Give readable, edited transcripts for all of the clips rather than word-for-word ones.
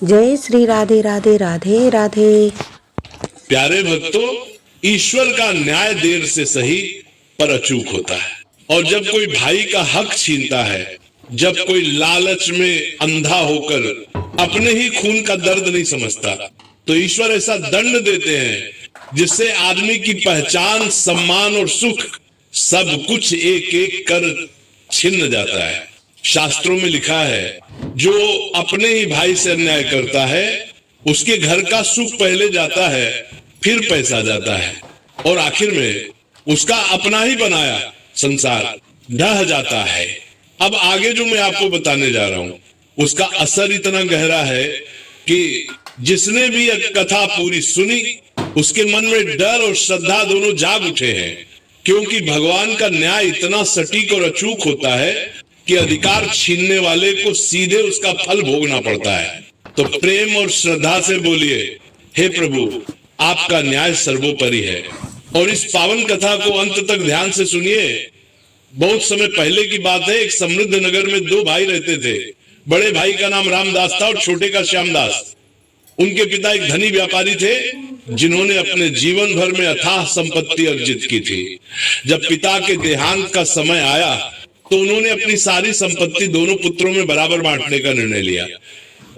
जय श्री राधे राधे राधे राधे। प्यारे भक्तों, ईश्वर का न्याय देर से सही पर अचूक होता है। और जब कोई भाई का हक छीनता है, जब कोई लालच में अंधा होकर अपने ही खून का दर्द नहीं समझता, तो ईश्वर ऐसा दंड देते हैं जिससे आदमी की पहचान, सम्मान और सुख सब कुछ एक एक कर छिन्न जाता है। शास्त्रों में लिखा है, जो अपने ही भाई से अन्याय करता है उसके घर का सुख पहले जाता है, फिर पैसा जाता है, और आखिर में उसका अपना ही बनाया संसार ढह जाता है। अब आगे जो मैं आपको बताने जा रहा हूं उसका असर इतना गहरा है कि जिसने भी यह कथा पूरी सुनी उसके मन में डर और श्रद्धा दोनों जाग उठे हैं, क्योंकि भगवान का न्याय इतना सटीक और अचूक होता है कि अधिकार छीनने वाले को सीधे उसका फल भोगना पड़ता है। तो प्रेम और श्रद्धा से बोलिए, हे प्रभु, आपका न्याय सर्वोपरि है। और इस पावन कथा को अंत तक ध्यान से सुनिए। बहुत समय पहले की बात है, एक समृद्ध नगर में दो भाई रहते थे। बड़े भाई का नाम रामदास था और छोटे का श्यामदास। उनके पिता एक धनी व्यापारी थे जिन्होंने अपने जीवन भर में अथाह संपत्ति अर्जित की थी। जब पिता के देहांत का समय आया तो उन्होंने अपनी सारी संपत्ति दोनों पुत्रों में बराबर बांटने का निर्णय लिया।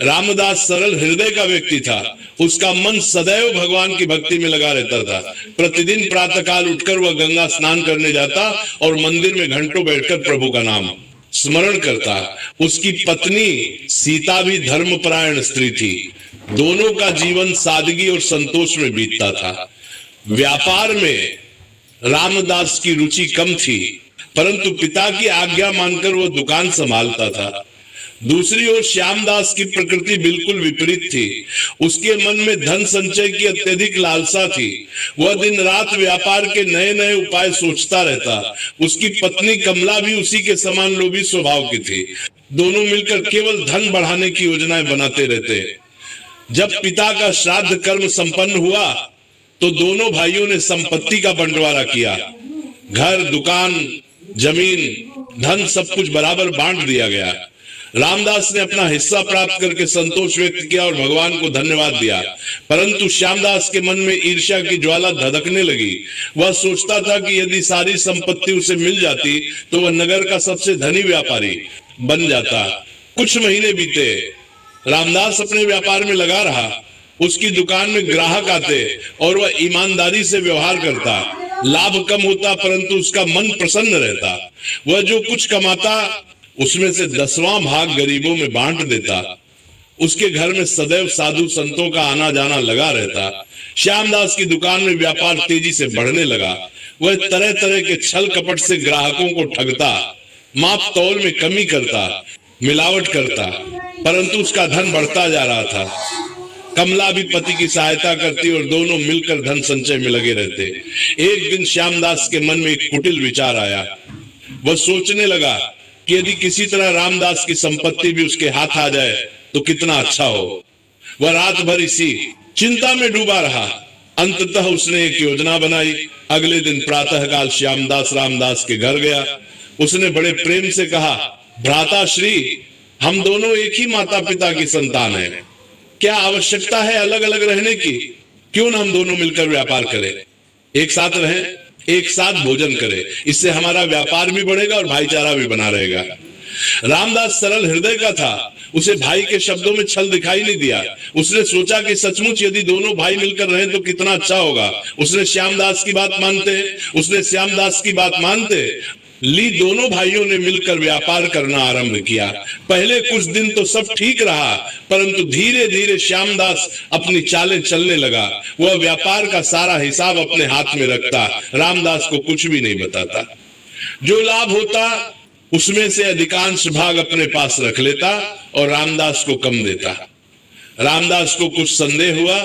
रामदास सरल हृदय का व्यक्ति था। उसका मन सदैव भगवान की भक्ति में लगा रहता था। प्रतिदिन प्रातःकाल उठकर वह गंगा स्नान करने जाता और मंदिर में घंटों बैठकर प्रभु का नाम स्मरण करता। उसकी पत्नी सीता भी धर्मपरायण स्त्री थी। दोनों का जीवन सादगी और संतोष में बीतता था। व्यापार में रामदास की रुचि कम थी, परंतु पिता की आज्ञा मानकर वह दुकान संभालता था। दूसरी ओर श्यामदास की प्रकृति बिल्कुल विपरीत थी। उसके मन में धन संचय की अत्यधिक लालसा थी। वह दिन रात व्यापार के नए नए उपाय सोचता रहता। उसकी पत्नी कमला भी उसी के समान लोभी स्वभाव की थी। दोनों मिलकर केवल धन बढ़ाने की योजनाएं बनाते रहते। जब पिता का श्राद्ध कर्म संपन्न हुआ तो दोनों भाइयों ने संपत्ति का बंटवारा किया। घर, दुकान, जमीन, धन सब कुछ बराबर बांट दिया गया। रामदास ने अपना हिस्सा प्राप्त करके संतोष व्यक्त किया और भगवान को धन्यवाद दिया, परंतु श्यामदास के मन में ईर्ष्या की ज्वाला धधकने लगी। वह सोचता था कि यदि सारी संपत्ति उसे मिल जाती तो वह नगर का सबसे धनी व्यापारी बन जाता। कुछ महीने बीते, रामदास अपने व्यापार में लगा रहा। उसकी दुकान में ग्राहक आते और वह ईमानदारी से व्यवहार करता। लाभ कम होता परंतु उसका मन प्रसन्न रहता। वह जो कुछ कमाता उसमें से 10वां भाग गरीबों में बांट देता। उसके घर में सदैव साधु संतों का आना जाना लगा रहता। श्यामदास की दुकान में व्यापार तेजी से बढ़ने लगा। वह तरह तरह के छल कपट से ग्राहकों को ठगता, माप तौल में कमी करता, मिलावट करता, परंतु उसका धन बढ़ता जा रहा था। कमला भी पति की सहायता करती और दोनों मिलकर धन संचय में लगे रहते। एक दिन श्यामदास के मन में एक कुटिल विचार आया। वह सोचने लगा कि यदि किसी तरह रामदास की संपत्ति भी उसके हाथ आ जाए तो कितना अच्छा हो। वह रात भर इसी चिंता में डूबा रहा। अंततः उसने एक योजना बनाई। अगले दिन प्रातःकाल श्यामदास रामदास के घर गया। उसने बड़े प्रेम से कहा, भ्राता श्री, हम दोनों एक ही माता पिता की संतान हैं। क्या आवश्यकता है अलग अलग रहने की? क्यों न हम दोनों मिलकर व्यापार करें, एक साथ रहें, एक साथ भोजन करें। इससे हमारा व्यापार भी बढ़ेगा और भाईचारा भी बना रहेगा। रामदास सरल हृदय का था। उसे भाई के शब्दों में छल दिखाई नहीं दिया। उसने सोचा कि सचमुच यदि दोनों भाई मिलकर रहें तो कितना अच्छा होगा। उसने श्यामदास की बात मानते ली। दोनों भाइयों ने मिलकर व्यापार करना आरंभ किया। पहले कुछ दिन तो सब ठीक रहा, परंतु धीरे धीरे श्यामदास अपनी चालें चलने लगा। वह व्यापार का सारा हिसाब अपने हाथ में रखता, रामदास को कुछ भी नहीं बताता। जो लाभ होता उसमें से अधिकांश भाग अपने पास रख लेता और रामदास को कम देता। रामदास को कुछ संदेह हुआ,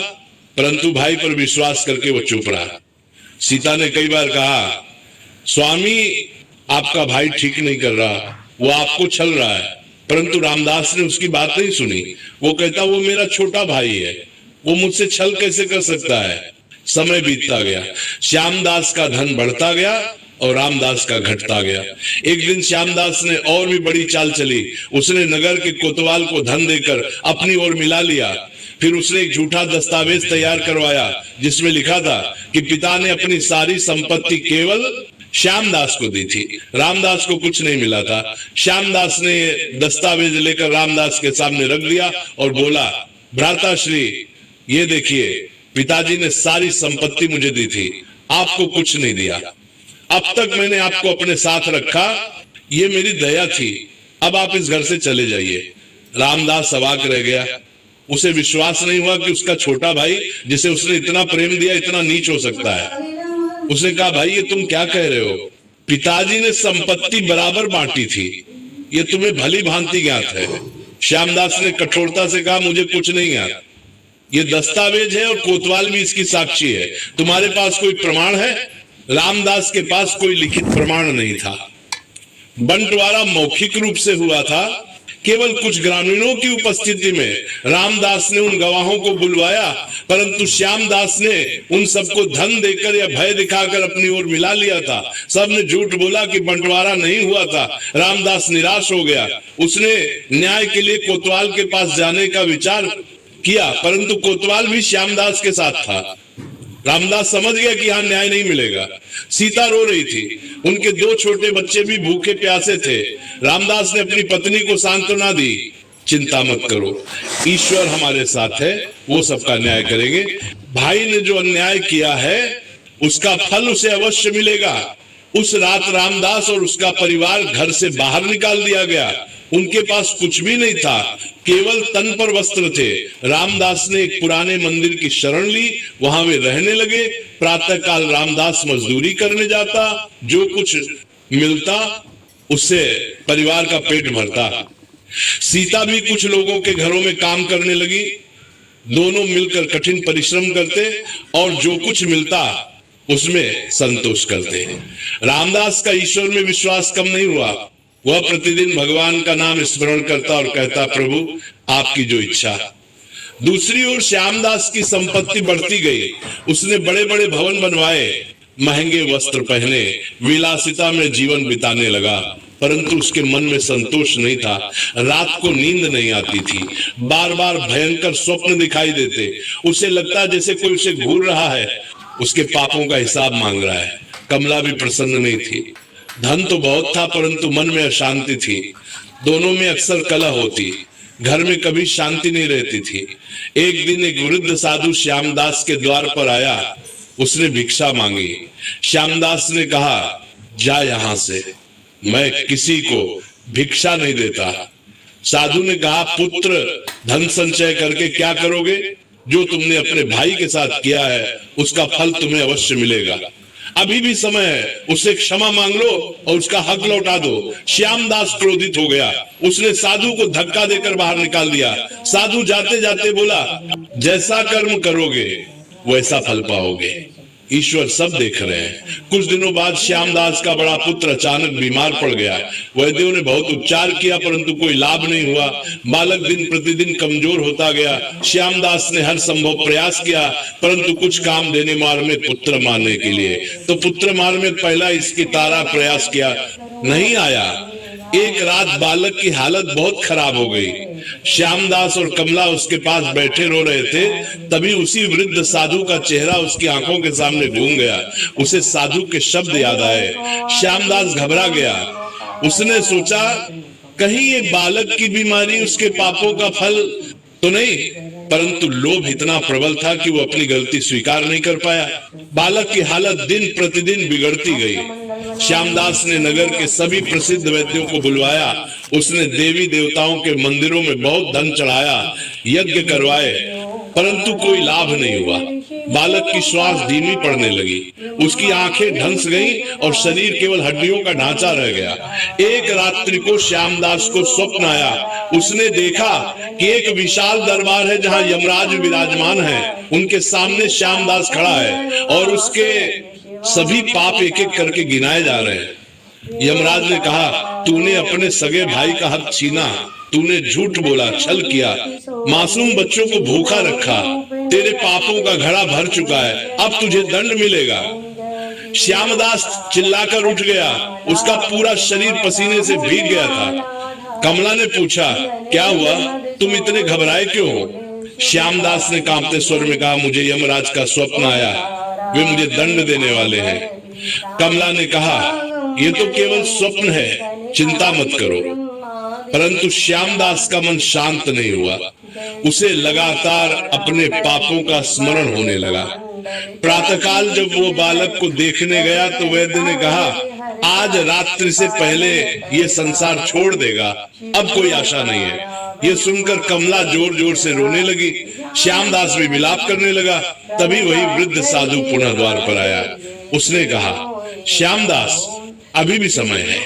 परंतु भाई पर विश्वास करके वो चुप रहा। सीता ने कई बार कहा, स्वामी, आपका भाई ठीक नहीं कर रहा, वो आपको छल रहा है, परंतु रामदास ने उसकी बात नहीं सुनी। वो कहता, वो मेरा छोटा भाई है, वो मुझसे छल कैसे कर सकता है। समय बीतता गया। श्यामदास का धन बढ़ता गया और रामदास का घटता गया। एक दिन श्यामदास ने और भी बड़ी चाल चली। उसने नगर के कोतवाल को धन देकर अपनी ओर मिला लिया। फिर उसने एक झूठा दस्तावेज तैयार करवाया जिसमें लिखा था कि पिता ने अपनी सारी संपत्ति केवल श्यामदास को दी थी, रामदास को कुछ नहीं मिला था। श्यामदास ने दस्तावेज लेकर रामदास के सामने रख दिया और बोला, भ्राताश्री, ये देखिए, पिताजी ने सारी संपत्ति मुझे दी थी, आपको कुछ नहीं दिया। अब तक मैंने आपको अपने साथ रखा, ये मेरी दया थी, अब आप इस घर से चले जाइए। रामदास अवाक रह गया। उसे विश्वास नहीं हुआ कि उसका छोटा भाई, जिसे उसने इतना प्रेम दिया, इतना नीच हो सकता है। उसने कहा, भाई ये तुम क्या कह रहे हो? पिताजी ने संपत्ति बराबर बांटी थी, ये तुम्हें भली भांति ज्ञात है। श्यामदास ने कठोरता से कहा, मुझे कुछ नहीं ज्ञात, ये दस्तावेज है और कोतवाल भी इसकी साक्षी है। तुम्हारे पास कोई प्रमाण है? रामदास के पास कोई लिखित प्रमाण नहीं था। बंटवारा मौखिक रूप से हुआ था। केवल कुछ ग्रामीणों की उपस्थिति में रामदास ने उन गवाहों को बुलवाया, परंतु श्यामदास ने उन सबको धन देकर या भय दिखाकर अपनी ओर मिला लिया था। सबने झूठ बोला कि बंटवारा नहीं हुआ था। रामदास निराश हो गया। उसने न्याय के लिए कोतवाल के पास जाने का विचार किया, परंतु कोतवाल भी श्यामदास के साथ था। रामदास समझ गया कि यहां न्याय नहीं मिलेगा। सीता रो रही थी, उनके 2 छोटे बच्चे भी भूखे प्यासे थे। रामदास ने अपनी पत्नी को सांत्वना दी, चिंता मत करो, ईश्वर हमारे साथ है, वो सबका न्याय करेंगे। भाई ने जो अन्याय किया है उसका फल उसे अवश्य मिलेगा। उस रात रामदास और उसका परिवार घर से बाहर निकाल दिया गया। उनके पास कुछ भी नहीं था, केवल तन पर वस्त्र थे। रामदास ने एक पुराने मंदिर की शरण ली, वहां वे रहने लगे। प्रातःकाल रामदास मजदूरी करने जाता, जो कुछ मिलता उससे परिवार का पेट भरता। सीता भी कुछ लोगों के घरों में काम करने लगी। दोनों मिलकर कठिन परिश्रम करते और जो कुछ मिलता उसमें संतोष करते। रामदास का ईश्वर में विश्वास कम नहीं हुआ। वह प्रतिदिन भगवान का नाम स्मरण करता और कहता, प्रभु आपकी जो इच्छा। दूसरी ओर श्यामदास की संपत्ति बढ़ती गई। उसने बड़े बड़े भवन बनवाए, महंगे वस्त्र पहने, विलासिता में जीवन बिताने लगा, परंतु उसके मन में संतोष नहीं था। रात को नींद नहीं आती थी, बार बार भयंकर स्वप्न दिखाई देते। उसे लगता जैसे कोई उसे घूर रहा है, उसके पापों का हिसाब मांग रहा है। कमला भी प्रसन्न नहीं थी। धन तो बहुत था, परंतु मन में अशांति थी। दोनों में अक्सर कलह होती, घर में कभी शांति नहीं रहती थी। एक दिन एक वृद्ध साधु श्यामदास के द्वार पर आया। उसने भिक्षा मांगी। श्यामदास ने कहा, जा यहां से, मैं किसी को भिक्षा नहीं देता। साधु ने कहा, पुत्र, धन संचय करके क्या करोगे? जो तुमने अपने भाई के साथ किया है उसका फल तुम्हें अवश्य मिलेगा। अभी भी समय है, उससे क्षमा मांग लो और उसका हक लौटा दो। श्यामदास क्रोधित हो गया। उसने साधु को धक्का देकर बाहर निकाल दिया। साधु जाते जाते बोला, जैसा कर्म करोगे वैसा फल पाओगे, ईश्वर सब देख रहे हैं। कुछ दिनों बाद श्यामदास का बड़ा पुत्र अचानक बीमार पड़ गया। वैद्यों ने बहुत उपचार किया, परंतु कोई लाभ नहीं हुआ। बालक दिन प्रतिदिन कमजोर होता गया। श्यामदास ने हर संभव प्रयास किया, परंतु कुछ काम देने मार में पुत्र मारने के लिए, तो पुत्र मार में पहला इसकी तारा प्रयास किया, नहीं आया। एक रात बालक की हालत बहुत खराब हो गई। श्यामदास और कमला उसके पास बैठे रो रहे थे। तभी उसी वृद्ध साधु का चेहरा उसकी आंखों के सामने घूम गया। उसे साधु के शब्द याद आए। श्यामदास घबरा गया। उसने सोचा, कहीं ये बालक की बीमारी उसके पापों का फल तो नहीं, परंतु लोभ इतना प्रबल था कि वो अपनी गलती स्वीकार नहीं कर पाया। बालक की हालत दिन प्रतिदिन बिगड़ती गई। श्यामदास ने नगर के सभी प्रसिद्ध वैद्यों को बुलवाया। उसने देवी देवताओं के मंदिरों में बहुत धन चढ़ाया, यज्ञ करवाए, परंतु कोई लाभ नहीं हुआ। बालक की श्वास धीमी पड़ने लगी। उसकी आंखें ढंस गईं और शरीर केवल हड्डियों का ढांचा रह गया। एक रात्रि को श्यामदास को स्वप्न आया। उसने देखा कि एक विशाल दरबार है जहां यमराज विराजमान है। उनके सामने श्यामदास खड़ा है और उसके सभी पाप एक एक करके गिनाए जा रहे हैं। यमराज ने कहा, तूने अपने सगे भाई का हक छीना, तूने झूठ बोला, छल किया, मासूम बच्चों को भूखा रखा, तेरे पापों का घड़ा भर चुका है, अब तुझे दंड मिलेगा। श्यामदास चिल्लाकर उठ गया, उसका पूरा शरीर पसीने से भीग गया था। कमला ने पूछा, क्या हुआ, तुम इतने घबराए क्यों हो? श्यामदास ने कांपते स्वर में कहा, मुझे यमराज का स्वप्न आया, वे मुझे दंड देने वाले हैं। कमला ने कहा, यह तो केवल स्वप्न है, चिंता मत करो। परंतु श्यामदास का मन शांत नहीं हुआ, उसे लगातार अपने पापों का स्मरण होने लगा। प्रातःकाल जब वो बालक को देखने गया तो वैद्य ने कहा, आज रात्रि से पहले ये संसार छोड़ देगा, अब कोई आशा नहीं है। ये सुनकर कमला जोर जोर से रोने लगी, श्यामदास भी विलाप करने लगा। तभी वही वृद्ध साधु पुनः द्वार पर आया। उसने कहा, श्यामदास, अभी भी समय है,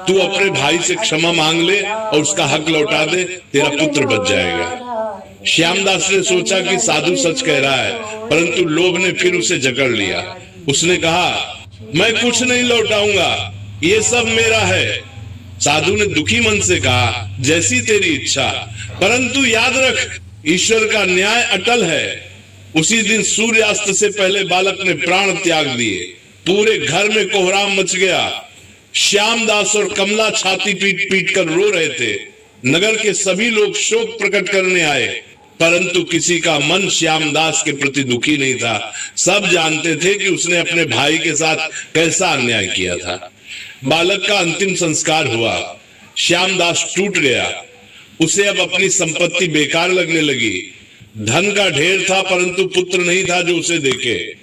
तू अपने भाई से क्षमा मांग ले और उसका हक लौटा दे, तेरा पुत्र बच जाएगा। श्यामदास ने सोचा कि साधु सच कह रहा है, परंतु लोभ ने फिर उसे जकड़ लिया। उसने कहा, मैं कुछ नहीं लौटाऊंगा, ये सब मेरा है। साधु ने दुखी मन से कहा, जैसी तेरी इच्छा, परंतु याद रख, ईश्वर का न्याय अटल है। उसी दिन सूर्यास्त से पहले बालक ने प्राण त्याग दिए। पूरे घर में कोहराम मच गया। श्यामदास और कमला छाती पीट पीट कर रो रहे थे। नगर के सभी लोग शोक प्रकट करने आए, परंतु किसी का मन श्यामदास के प्रति दुखी नहीं था। सब जानते थे कि उसने अपने भाई के साथ कैसा अन्याय किया था। बालक का अंतिम संस्कार हुआ। श्यामदास टूट गया। उसे अब अपनी संपत्ति बेकार लगने लगी। धन का ढेर था, परंतु पुत्र नहीं था जो उसे देखे।